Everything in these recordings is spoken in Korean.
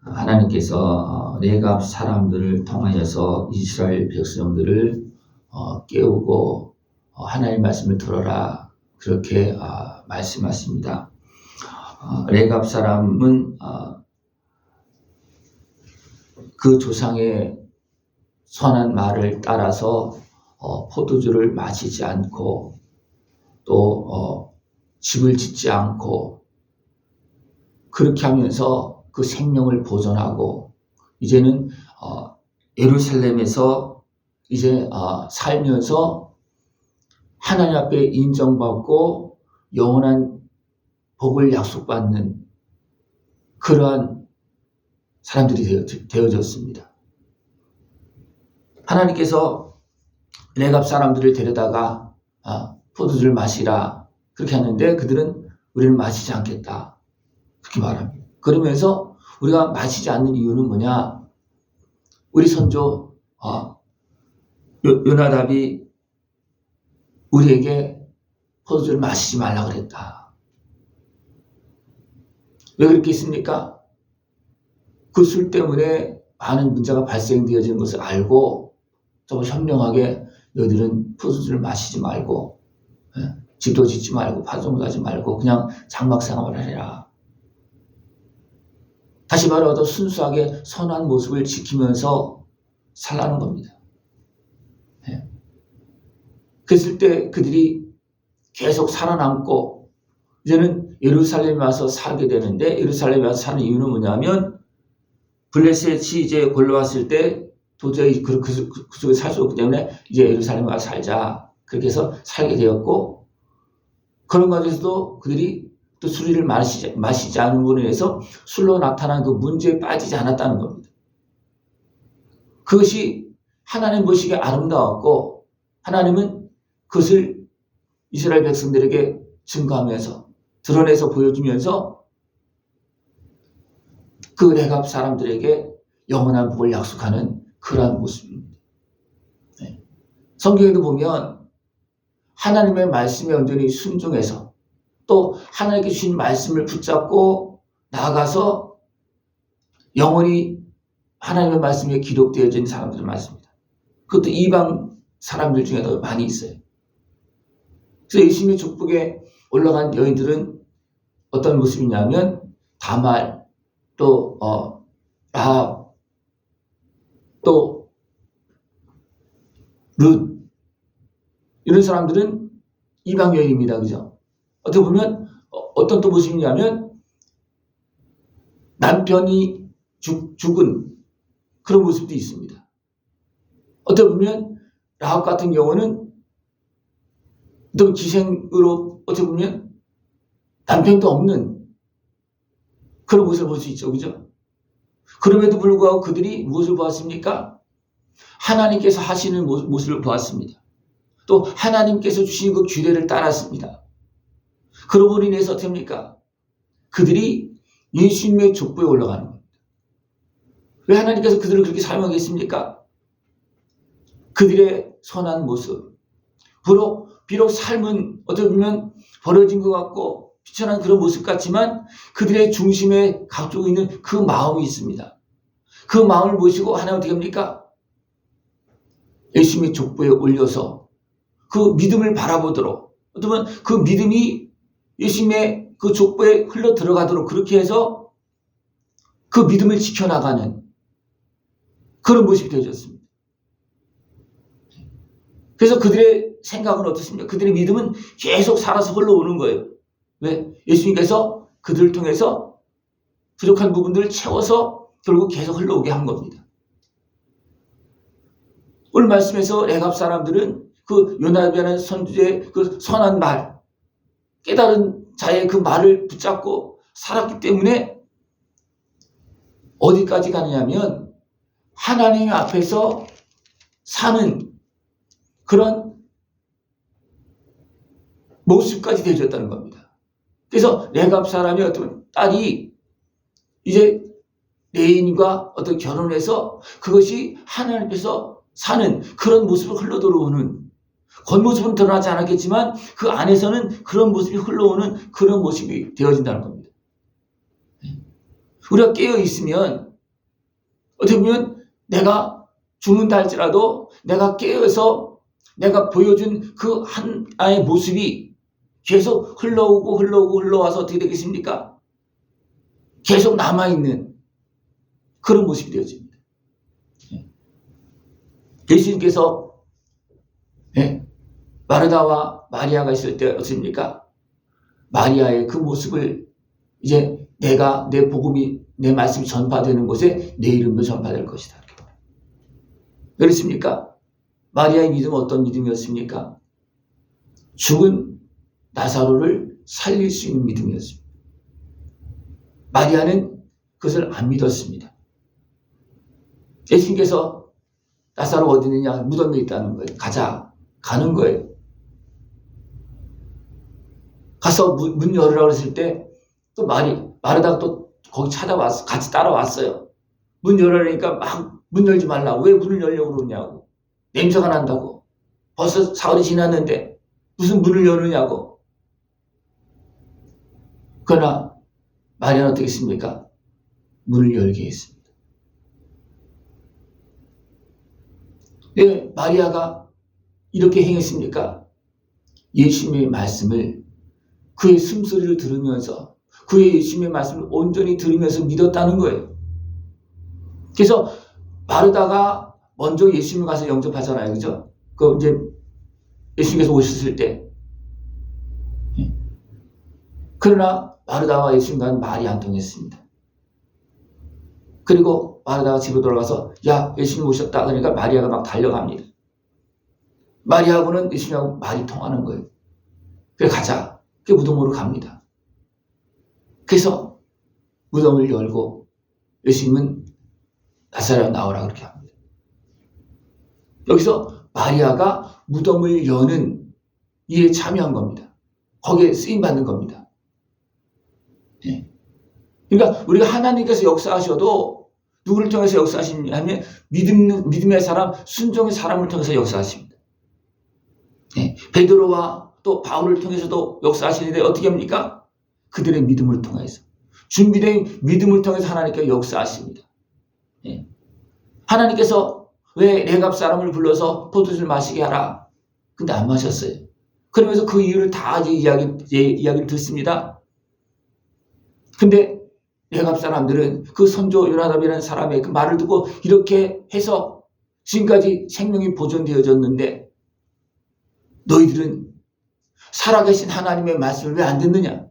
하나님께서 레갑 사람들을 통하여서 이스라엘 백성들을 깨우고 하나님 말씀을 들어라 그렇게 말씀하십니다. 레갑 사람은 그 조상의 선한 말을 따라서 포도주를 마시지 않고 또 집을 짓지 않고 그렇게 하면서 그 생명을 보존하고 이제는 예루살렘에서 이제 살면서 하나님 앞에 인정받고 영원한 복을 약속받는 그러한 사람들이 되어졌습니다. 하나님께서 레갑 사람들을 데려다가 포도주를 마시라 그렇게 하는데 그들은 우리는 마시지 않겠다 그렇게 말합니다. 그러면서 우리가 마시지 않는 이유는 뭐냐? 우리 선조 요나답이 우리에게 포도주를 마시지 말라 그랬다. 왜 그렇게 했습니까? 그 술 때문에 많은 문제가 발생되어지는 것을 알고 좀 현명하게 너희들은 포도주를 마시지 말고 집도 짓지 말고 파종도 하지 말고 그냥 장막 생활을 해라. 다시 말해서 순수하게 선한 모습을 지키면서 살라는 겁니다. 그랬을 때 그들이 계속 살아남고 이제는 예루살렘에 와서 살게 되는데 예루살렘에 와서 사는 이유는 뭐냐면 블레셋이 이제 골라왔을 때 도저히 그 속에 살 수 없기 때문에 이제 예루살렘에 와서 살자 그렇게 해서 살게 되었고 그런 가운데서도 그들이 또 술을 마시지 않은 분에 의해서 술로 나타난 그 문제에 빠지지 않았다는 겁니다. 그것이 하나님 보시기에 아름다웠고 하나님은 그것을 이스라엘 백성들에게 증거하면서 드러내서 보여주면서 그 레갑 사람들에게 영원한 복을 약속하는 그러한 모습입니다. 성경에도 보면 하나님의 말씀에 온전히 순종해서 또 하나님께 주신 말씀을 붙잡고 나아가서 영원히 하나님의 말씀에 기록되어진 사람들을 말씀입니다. 그것도 이방 사람들 중에도 많이 있어요. 그래서 예수님의 족복에 올라간 여인들은 어떤 모습이냐면 다말 또 라합 또 룻 이런 사람들은 이방 여인입니다. 그죠? 어떻게 보면 어떤 또 모습이냐면 남편이 죽은 그런 모습도 있습니다. 어떻게 보면 라합 같은 경우는 또 기생으로 어떻게 보면 남편도 없는 그런 모습을 볼 수 있죠. 그죠? 그럼에도 불구하고 그들이 무엇을 보았습니까? 하나님께서 하시는 모습을 보았습니다. 또 하나님께서 주신 그 규례를 따랐습니다. 그러므로 인해서 어떻게 합니까? 그들이 예수님의 족보에 올라가는 겁니다. 왜 하나님께서 그들을 그렇게 사용하겠습니까? 그들의 선한 모습. 비록 삶은 어떻게 보면 벌어진 것 같고 비천한 그런 모습 같지만 그들의 중심에 가지고 있는 그 마음이 있습니다. 그 마음을 보시고 하나님 어떻게 합니까? 예수님의 족보에 올려서 그 믿음을 바라보도록 어떻게 보면 그 믿음이 예수님의 그 족보에 흘러 들어가도록 그렇게 해서 그 믿음을 지켜나가는 그런 모습이 되어졌습니다. 그래서 그들의 생각은 어떻습니까? 그들의 믿음은 계속 살아서 흘러오는 거예요. 왜? 예수님께서 그들을 통해서 부족한 부분들을 채워서 결국 계속 흘러오게 한 겁니다. 오늘 말씀에서 레갑 사람들은 그 요나답이라는 선지자의 그 선한 말, 깨달은 자의 그 말을 붙잡고 살았기 때문에 어디까지 가느냐면 하나님 앞에서 사는 그런 모습까지 되어졌다는 겁니다. 그래서 레갑 사람의 어떤 딸이 이제 레인과 어떤 결혼해서 그것이 하나님 앞에서 사는 그런 모습을 흘러 들어오는 겉모습은 드러나지 않았겠지만 그 안에서는 그런 모습이 흘러오는 그런 모습이 되어진다는 겁니다. 우리가 깨어 있으면 어떻게 보면 내가 죽는다 할지라도 내가 깨어서 내가 보여준 그 하나의 모습이 계속 흘러와서 어떻게 되겠습니까? 계속 남아있는 그런 모습이 되어집니다. 예수님께서 마르다와 마리아가 있을 때 어떻습니까? 마리아의 그 모습을 이제 내가 내 복음이 내 말씀이 전파되는 곳에 내 이름도 전파될 것이다. 그렇습니까? 마리아의 믿음은 어떤 믿음이었습니까? 죽은 나사로를 살릴 수 있는 믿음이었습니다. 마리아는 그것을 안 믿었습니다. 예수님께서 나사로 어디 있느냐? 무덤에 있다는 거예요. 가자. 가는 거예요. 가서 문 열으라고 했을 때 또 마르다가 또 거기 찾아왔어. 같이 따라왔어요. 문 열으라니까 막 문 열지 말라고. 왜 문을 열려고 그러냐고. 냄새가 난다고. 벌써 사흘이 지났는데 무슨 문을 여느냐고. 그러나 마리아는 어떻게 했습니까? 문을 열게 했습니다. 왜 마리아가 이렇게 행했습니까? 예수님의 말씀을 그의 숨소리를 들으면서 그의 예수님의 말씀을 온전히 들으면서 믿었다는 거예요. 그래서 마르다가 먼저 예수님을 가서 영접하잖아요. 그죠? 그 이제 예수님께서 오셨을 때. 그러나 마르다와 예수님과는 말이 안 통했습니다. 그리고 마르다가 집에 돌아가서 야, 예수님 오셨다. 그러니까 마리아가 막 달려갑니다. 마리아하고는 예수님하고 말이 통하는 거예요. 그래 가자. 그 무덤으로 갑니다. 그래서 무덤을 열고 예수님은 나사렛 나오라 그렇게 합니다. 여기서 마리아가 무덤을 여는 일에 참여한 겁니다. 거기에 쓰임받는 겁니다. 네. 그러니까 우리가 하나님께서 역사하셔도 누구를 통해서 역사하시냐면 믿음의 사람, 순종의 사람을 통해서 역사하십니다. 네. 베드로와 또 바울을 통해서도 역사하시는데 어떻게 합니까? 그들의 믿음을 통해서 준비된 믿음을 통해서 하나님께서 역사하십니다. 네. 하나님께서 왜 레갑 사람을 불러서 포도주를 마시게 하라. 근데 안 마셨어요. 그러면서 그 이유를 다 이야기를 듣습니다. 근데 레갑 사람들은 그 선조 요나답이라는 사람의 그 말을 듣고 이렇게 해서 지금까지 생명이 보존되어졌는데 너희들은 살아계신 하나님의 말씀을 왜 안 듣느냐?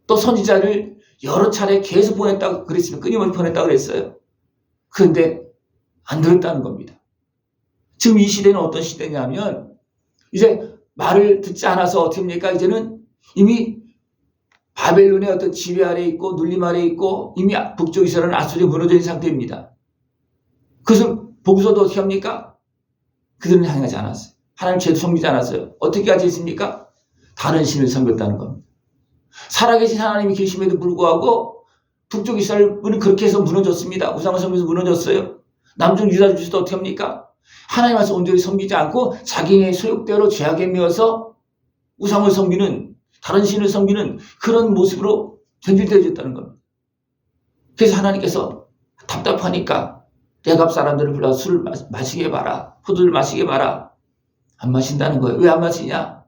또 선지자를 여러 차례 계속 보냈다고 그랬으면 끊임없이 보냈다고 그랬어요. 그런데 안 들었다는 겁니다. 지금 이 시대는 어떤 시대냐면 이제 말을 듣지 않아서 어떻게 합니까? 이제는 이미 바벨론의 어떤 지배 아래에 있고 눌림 아래에 있고 이미 북쪽 이스라엘은 아수리에 무너져 있는 상태입니다. 그것을 보고서도 어떻게 합니까? 그들은 행하지 않았어요. 하나님 죄도 섬기지 않았어요. 어떻게 하지 했습니까? 다른 신을 섬겼다는 겁니다. 살아계신 하나님이 계심에도 불구하고 북쪽 이스라엘은 그렇게 해서 무너졌습니다. 우상을 섬기면서 무너졌어요. 남쪽 유다 주지도 어떻게 합니까? 하나님 앞에서 온전히 섬기지 않고 자기네 소욕대로 죄악에 매어서 우상을 섬기는 다른 신을 섬기는 그런 모습으로 변질되어졌다는 겁니다. 그래서 하나님께서 답답하니까 레갑 사람들을 불러서 술을 마시게 봐라. 포도를 마시게 봐라. 안 마신다는 거예요. 왜 안 마시냐?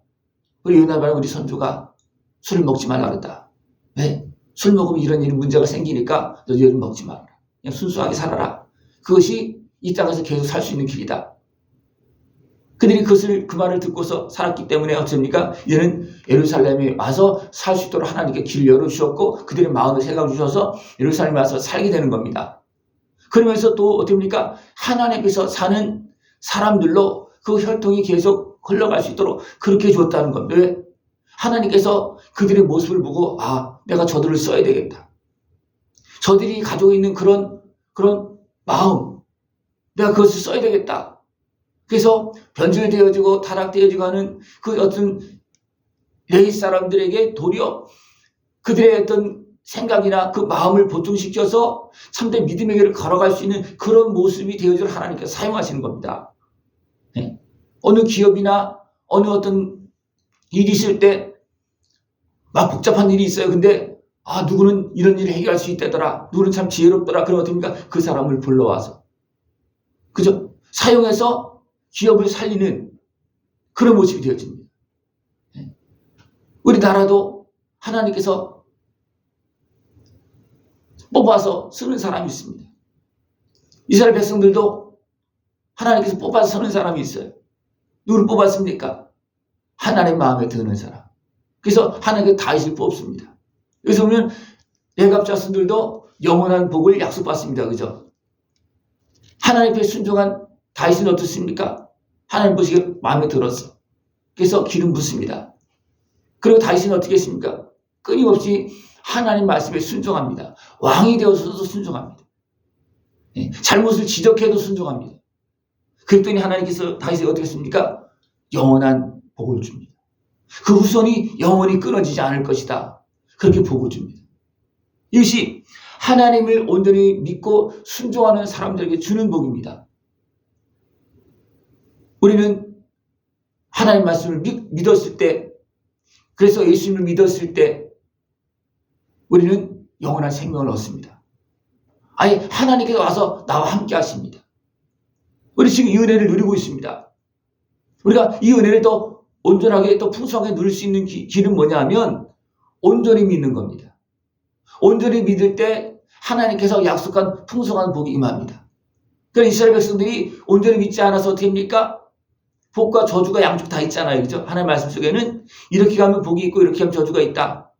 우리 요나단 우리 선조가 술을 먹지 말라 그랬다. 왜? 술 먹으면 이런 문제가 생기니까 너도 이런 먹지 말아라. 그냥 순수하게 살아라. 그것이 이 땅에서 계속 살 수 있는 길이다. 그들이 그 말을 듣고서 살았기 때문에 어떻습니까? 이제는 예루살렘에 와서 살 수 있도록 하나님께 길을 열어주셨고 그들의 마음을 생각해 주셔서 예루살렘에 와서 살게 되는 겁니다. 그러면서 또 어떻습니까? 하나님께서 사는 사람들로 그 혈통이 계속 흘러갈 수 있도록 그렇게 줬다는 겁니다. 왜? 하나님께서 그들의 모습을 보고 내가 저들을 써야 되겠다. 저들이 가지고 있는 그런 마음 내가 그것을 써야 되겠다. 그래서 변질되어지고 타락되어지고 하는 그 어떤 레위 사람들에게 도리어 그들의 어떤 생각이나 그 마음을 보충시켜서 참된 믿음의 길을 걸어갈 수 있는 그런 모습이 되어줄 하나님께서 사용하시는 겁니다. 네? 어느 기업이나 어느 어떤 일이 있을 때 막 복잡한 일이 있어요. 근데 누구는 이런 일을 해결할 수 있다더라. 누구는 참 지혜롭더라. 그러면 어떻습니까? 그 사람을 불러와서. 그죠? 사용해서 기업을 살리는 그런 모습이 되어집니다. 우리나라도 하나님께서 뽑아서 쓰는 사람이 있습니다. 이스라엘 백성들도 하나님께서 뽑아서 쓰는 사람이 있어요. 누구를 뽑았습니까? 하나님 마음에 드는 사람. 그래서 하나님께서 다윗을 뽑습니다. 여기서 보면 레갑 자손들도 영원한 복을 약속받습니다. 그죠? 하나님께 순종한 다윗은 어떻습니까? 하나님 보시기에 마음에 들었어. 그래서 기름 붓습니다. 그리고 다윗은 어떻게 했습니까? 끊임없이 하나님 말씀에 순종합니다. 왕이 되어서도 순종합니다. 잘못을 지적해도 순종합니다. 그랬더니 하나님께서 다윗에게 어떻게 했습니까? 영원한 복을 줍니다. 그 후손이 영원히 끊어지지 않을 것이다. 그렇게 복을 줍니다. 이것이 하나님을 온전히 믿고 순종하는 사람들에게 주는 복입니다. 우리는 하나님 말씀을 믿었을 때, 그래서 예수님을 믿었을 때 우리는 영원한 생명을 얻습니다. 아예 하나님께서 와서 나와 함께 하십니다. 우리 지금 이 은혜를 누리고 있습니다. 우리가 이 은혜를 더 온전하게 또 풍성하게 누릴 수 있는 길은 뭐냐 하면 온전히 믿는 겁니다. 온전히 믿을 때 하나님께서 약속한 풍성한 복이 임합니다. 그러니까 이스라엘 백성들이 온전히 믿지 않아서 어떻게 합니까? 복과 저주가 양쪽 다 있잖아요. 그죠? 하나님 말씀 속에는 이렇게 가면 복이 있고 이렇게 하면 저주가 있다.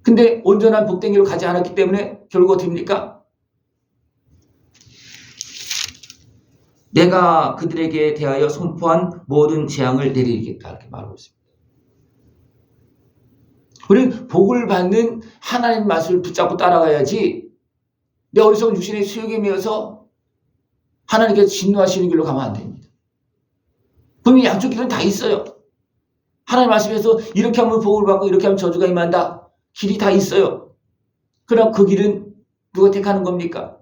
근데 온전한 복된 길로 가지 않았기 때문에 결국 어떻게 됩니까? 내가 그들에게 대하여 선포한 모든 재앙을 내리겠다. 이렇게 말하고 있습니다. 우리는 복을 받는 하나님 말씀을 붙잡고 따라가야지 내 어리석은 육신의 수욕에 매여서 하나님께서 진노하시는 길로 가면 안 됩니다. 분명히 양쪽 길은 다 있어요. 하나님 말씀에서 이렇게 하면 복을 받고 이렇게 하면 저주가 임한다. 길이 다 있어요. 그럼 그 길은 누가 택하는 겁니까?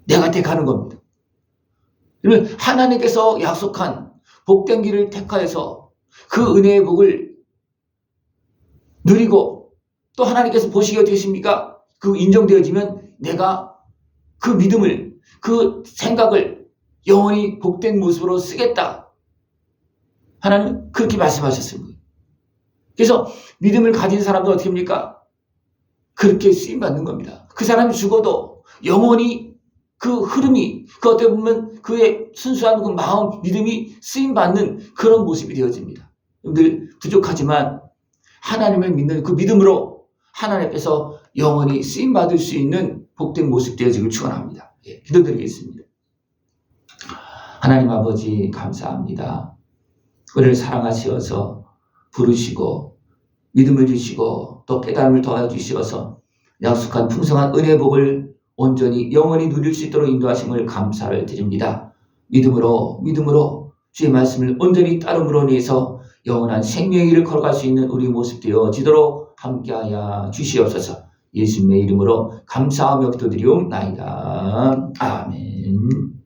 내가 택하는 겁니다. 그러면 하나님께서 약속한 복된 길을 택하여서 그 은혜의 복을 누리고 또 하나님께서 보시기에 어떻게 하십니까? 그 인정되어지면 내가 그 믿음을, 그 생각을 영원히 복된 모습으로 쓰겠다. 하나님 그렇게 말씀하셨습니다. 그래서 믿음을 가진 사람도 어떻게 합니까? 그렇게 쓰임받는 겁니다. 그 사람이 죽어도 영원히 그 흐름이, 그 어떻게 보면 그의 순수한 그 마음, 믿음이 쓰임받는 그런 모습이 되어집니다. 늘 부족하지만 하나님을 믿는 그 믿음으로 하나님 앞에서 영원히 쓰임받을 수 있는 복된 모습 되어지길 축원합니다. 기도드리겠습니다. 하나님 아버지 감사합니다. 우리를 사랑하시어서 부르시고 믿음을 주시고 또 깨달음을 도와주시어서 약속한 풍성한 은혜의 복을 온전히 영원히 누릴 수 있도록 인도하심을 감사를 드립니다. 믿음으로 주의 말씀을 온전히 따름으로 인해서 영원한 생명의 길을 걸어갈 수 있는 우리 모습 되어지도록 함께하여 주시옵소서. 예수님의 이름으로 감사하며 기도드리옵나이다. 아멘.